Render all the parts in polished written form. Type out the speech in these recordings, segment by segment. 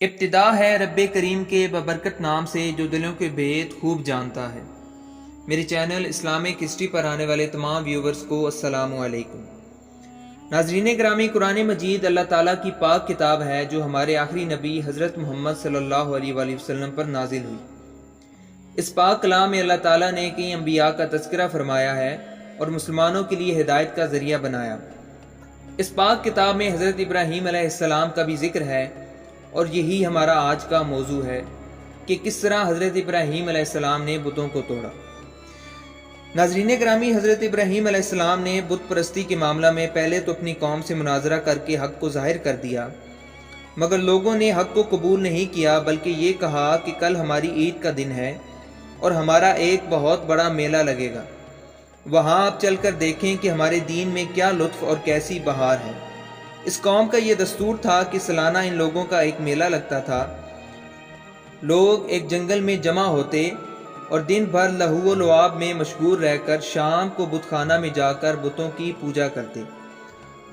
ابتدا ہے رب کریم کے ببرکت نام سے جو دلوں کے بھید خوب جانتا ہے۔ میرے چینل اسلامک ہسٹری پر آنے والے تمام ویورز کو السلام علیکم۔ ناظرین گرامی، قرآن مجید اللہ تعالیٰ کی پاک کتاب ہے جو ہمارے آخری نبی حضرت محمد صلی اللہ علیہ وآلہ وسلم پر نازل ہوئی۔ اس پاک کلام میں اللہ تعالیٰ نے کئی انبیاء کا تذکرہ فرمایا ہے اور مسلمانوں کے لیے ہدایت کا ذریعہ بنایا۔ اس پاک کتاب میں حضرت ابراہیم علیہ السلام کا بھی ذکر ہے، اور یہی ہمارا آج کا موضوع ہے کہ کس طرح حضرت ابراہیم علیہ السلام نے بتوں کو توڑا۔ ناظرین گرامی، حضرت ابراہیم علیہ السلام نے بت پرستی کے معاملہ میں پہلے تو اپنی قوم سے مناظرہ کر کے حق کو ظاہر کر دیا، مگر لوگوں نے حق کو قبول نہیں کیا، بلکہ یہ کہا کہ کل ہماری عید کا دن ہے اور ہمارا ایک بہت بڑا میلہ لگے گا، وہاں آپ چل کر دیکھیں کہ ہمارے دین میں کیا لطف اور کیسی بہار ہے۔ اس قوم کا یہ دستور تھا کہ سالانہ ان لوگوں کا ایک میلہ لگتا تھا۔ لوگ ایک جنگل میں جمع ہوتے اور دن بھر لہو و لعاب میں مشغول رہ کر شام کو بت خانہ میں جا کر بتوں کی پوجا کرتے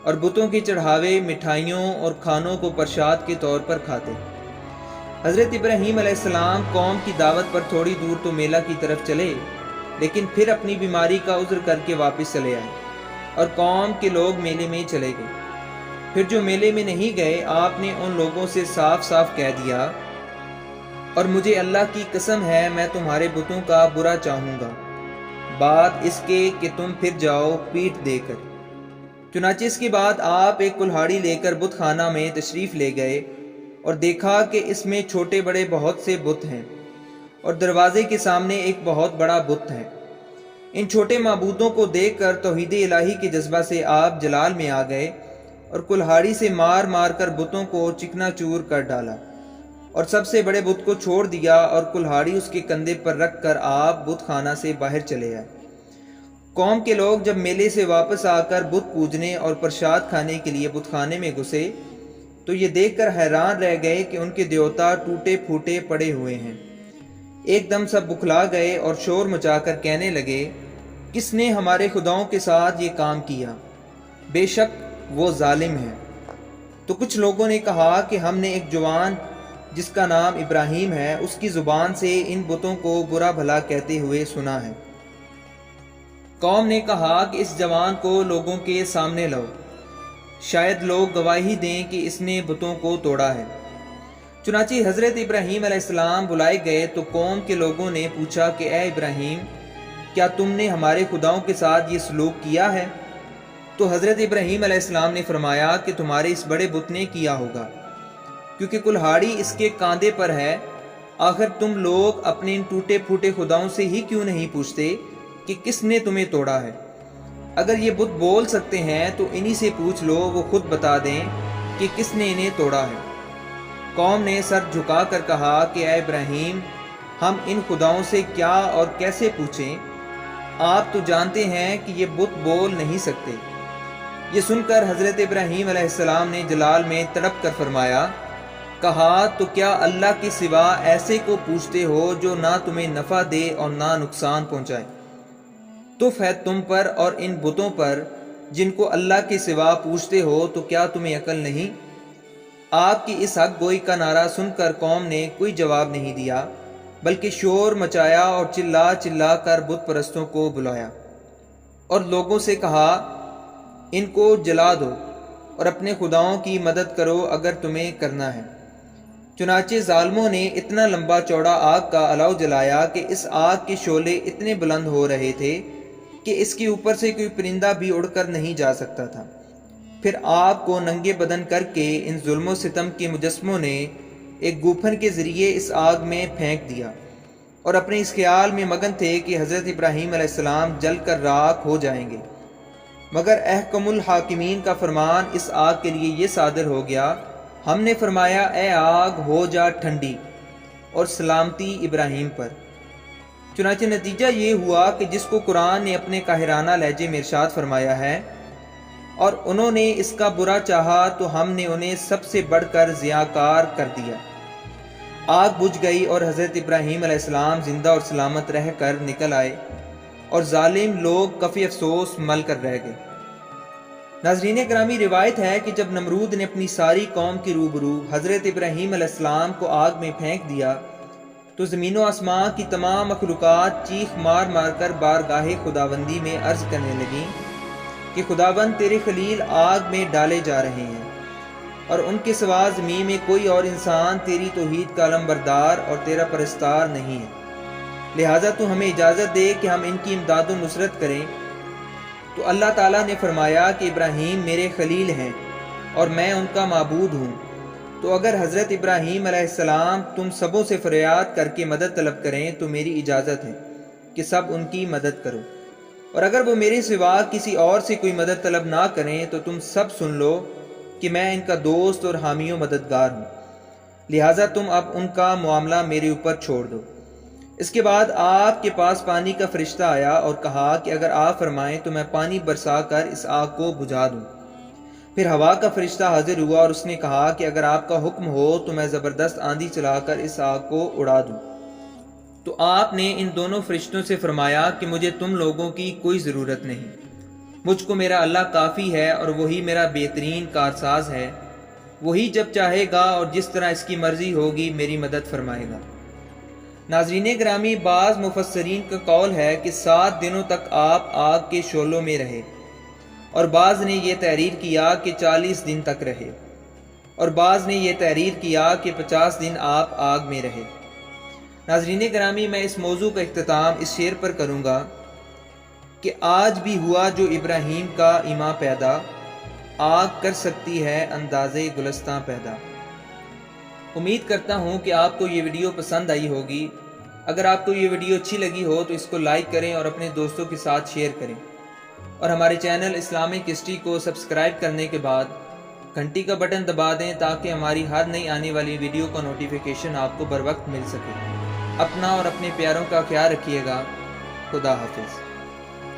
اور بتوں کے چڑھاوے، مٹھائیوں اور کھانوں کو پرساد کے طور پر کھاتے۔ حضرت ابراہیم علیہ السلام قوم کی دعوت پر تھوڑی دور تو میلہ کی طرف چلے، لیکن پھر اپنی بیماری کا عذر کر کے واپس چلے آئے اور قوم کے لوگ میلے میں چلے گئے۔ پھر جو میلے میں نہیں گئے، آپ نے ان لوگوں سے صاف صاف کہہ دیا، اور مجھے اللہ کی قسم ہے میں تمہارے بتوں کا برا چاہوں گا، بات اس کے کہ تم پھر جاؤ پیٹھ دے کر۔ چنانچہ اس کے بعد آپ ایک کلہاڑی لے کر بت خانہ میں تشریف لے گئے اور دیکھا کہ اس میں چھوٹے بڑے بہت سے بت ہیں اور دروازے کے سامنے ایک بہت بڑا بت ہے۔ ان چھوٹے معبودوں کو دیکھ کر توحید الہی کے جذبہ سے آپ جلال میں آ گئے اور کلہاڑی سے مار مار کر بتوں کو چکنا چور کر ڈالا اور سب سے بڑے بت کو چھوڑ دیا، اور کلہاڑی اس کے کندھے پر رکھ کر آپ بت خانہ سے باہر چلے آئے۔ قوم کے لوگ جب میلے سے واپس آ کر بت پوجنے اور پرساد کھانے کے لیے بت خانے میں گھسے تو یہ دیکھ کر حیران رہ گئے کہ ان کے دیوتا ٹوٹے پھوٹے پڑے ہوئے ہیں۔ ایک دم سب بکھلا گئے اور شور مچا کر کہنے لگے، کس نے ہمارے خداؤں کے ساتھ یہ کام کیا؟ بے شک وہ ظالم ہے۔ تو کچھ لوگوں نے کہا کہ ہم نے ایک جوان جس کا نام ابراہیم ہے، اس کی زبان سے ان بتوں کو برا بھلا کہتے ہوئے سنا ہے۔ قوم نے کہا کہ اس جوان کو لوگوں کے سامنے لاؤ، شاید لوگ گواہی دیں کہ اس نے بتوں کو توڑا ہے۔ چنانچہ حضرت ابراہیم علیہ السلام بلائے گئے تو قوم کے لوگوں نے پوچھا کہ اے ابراہیم، کیا تم نے ہمارے خداؤں کے ساتھ یہ سلوک کیا ہے؟ تو حضرت ابراہیم علیہ السلام نے فرمایا کہ تمہارے اس بڑے بت نے کیا ہوگا، کیونکہ کلہاڑی اس کے کاندھے پر ہے۔ آخر تم لوگ اپنے ان ٹوٹے پھوٹے خداؤں سے ہی کیوں نہیں پوچھتے کہ کس نے تمہیں توڑا ہے؟ اگر یہ بت بول سکتے ہیں تو انہی سے پوچھ لو، وہ خود بتا دیں کہ کس نے انہیں توڑا ہے۔ قوم نے سر جھکا کر کہا کہ اے ابراہیم، ہم ان خداؤں سے کیا اور کیسے پوچھیں؟ آپ تو جانتے ہیں کہ یہ بت بول نہیں سکتے۔ یہ سن کر حضرت ابراہیم علیہ السلام نے جلال میں تڑپ کر فرمایا، کہا تو کیا اللہ کے سوا ایسے کو پوچھتے ہو جو نہ تمہیں نفع دے اور نہ نقصان پہنچائے؟ تف ہے تم پر اور ان بتوں پر جن کو اللہ کے سوا پوچھتے ہو، تو کیا تمہیں عقل نہیں؟ آپ کی اس حق گوئی کا نعرہ سن کر قوم نے کوئی جواب نہیں دیا، بلکہ شور مچایا اور چلا چلا کر بت پرستوں کو بلایا اور لوگوں سے کہا، ان کو جلا دو اور اپنے خداؤں کی مدد کرو اگر تمہیں کرنا ہے۔ چنانچہ ظالموں نے اتنا لمبا چوڑا آگ کا الاؤ جلایا کہ اس آگ کے شعلے اتنے بلند ہو رہے تھے کہ اس کے اوپر سے کوئی پرندہ بھی اڑ کر نہیں جا سکتا تھا۔ پھر آپ کو ننگے بدن کر کے ان ظلم و ستم کے مجسموں نے ایک گوپھن کے ذریعے اس آگ میں پھینک دیا اور اپنے اس خیال میں مگن تھے کہ حضرت ابراہیم علیہ السلام جل کر راکھ ہو جائیں گے، مگر احکم الحاکمین کا فرمان اس آگ کے لیے یہ صادر ہو گیا، ہم نے فرمایا اے آگ ہو جا ٹھنڈی اور سلامتی ابراہیم پر۔ چنانچہ نتیجہ یہ ہوا کہ جس کو قرآن نے اپنے قاہرانہ لہجے میں ارشاد فرمایا ہے، اور انہوں نے اس کا برا چاہا تو ہم نے انہیں سب سے بڑھ کر ضیاءکار کر دیا۔ آگ بجھ گئی اور حضرت ابراہیم علیہ السلام زندہ اور سلامت رہ کر نکل آئے اور ظالم لوگ کفی افسوس مل کر رہ گئے۔ ناظرین گرامی، روایت ہے کہ جب نمرود نے اپنی ساری قوم کی روبرو حضرت ابراہیم علیہ السلام کو آگ میں پھینک دیا تو زمین و آسمان کی تمام مخلوقات چیخ مار مار کر بارگاہ خداوندی میں عرض کرنے لگیں کہ خداوند، تیرے خلیل آگ میں ڈالے جا رہے ہیں اور ان کے سوا زمین میں کوئی اور انسان تیری توحید کا علم بردار اور تیرا پرستار نہیں ہے، لہٰذا تو ہمیں اجازت دے کہ ہم ان کی امداد و نصرت کریں۔ تو اللہ تعالیٰ نے فرمایا کہ ابراہیم میرے خلیل ہیں اور میں ان کا معبود ہوں، تو اگر حضرت ابراہیم علیہ السلام تم سبوں سے فریاد کر کے مدد طلب کریں تو میری اجازت ہے کہ سب ان کی مدد کرو، اور اگر وہ میرے سوا کسی اور سے کوئی مدد طلب نہ کریں تو تم سب سن لو کہ میں ان کا دوست اور حامی و مددگار ہوں، لہٰذا تم اب ان کا معاملہ میرے اوپر چھوڑ دو۔ اس کے بعد آپ کے پاس پانی کا فرشتہ آیا اور کہا کہ اگر آپ فرمائیں تو میں پانی برسا کر اس آگ کو بجھا دوں۔ پھر ہوا کا فرشتہ حاضر ہوا اور اس نے کہا کہ اگر آپ کا حکم ہو تو میں زبردست آندھی چلا کر اس آگ کو اڑا دوں۔ تو آپ نے ان دونوں فرشتوں سے فرمایا کہ مجھے تم لوگوں کی کوئی ضرورت نہیں، مجھ کو میرا اللہ کافی ہے اور وہی میرا بہترین کارساز ہے، وہی جب چاہے گا اور جس طرح اس کی مرضی ہوگی میری مدد فرمائے گا۔ ناظرین گرامی، بعض مفسرین کا قول ہے کہ 7 دنوں تک آپ آگ کے شعلوں میں رہے، اور بعض نے یہ تحریر کیا کہ 40 دن تک رہے، اور بعض نے یہ تحریر کیا کہ 50 دن آپ آگ میں رہے۔ ناظرین گرامی، میں اس موضوع کا اختتام اس شعر پر کروں گا کہ آج بھی ہوا جو ابراہیم کا ایمان پیدا، آگ کر سکتی ہے اندازے گلستاں پیدا۔ امید کرتا ہوں کہ آپ کو یہ ویڈیو پسند آئی ہوگی۔ اگر آپ کو یہ ویڈیو اچھی لگی ہو تو اس کو لائک کریں اور اپنے دوستوں کے ساتھ شیئر کریں، اور ہمارے چینل اسلامک ہسٹری کو سبسکرائب کرنے کے بعد گھنٹی کا بٹن دبا دیں تاکہ ہماری ہر نئی آنے والی ویڈیو کا نوٹیفیکیشن آپ کو بر وقت مل سکے۔ اپنا اور اپنے پیاروں کا خیال رکھیے گا۔ خدا حافظ۔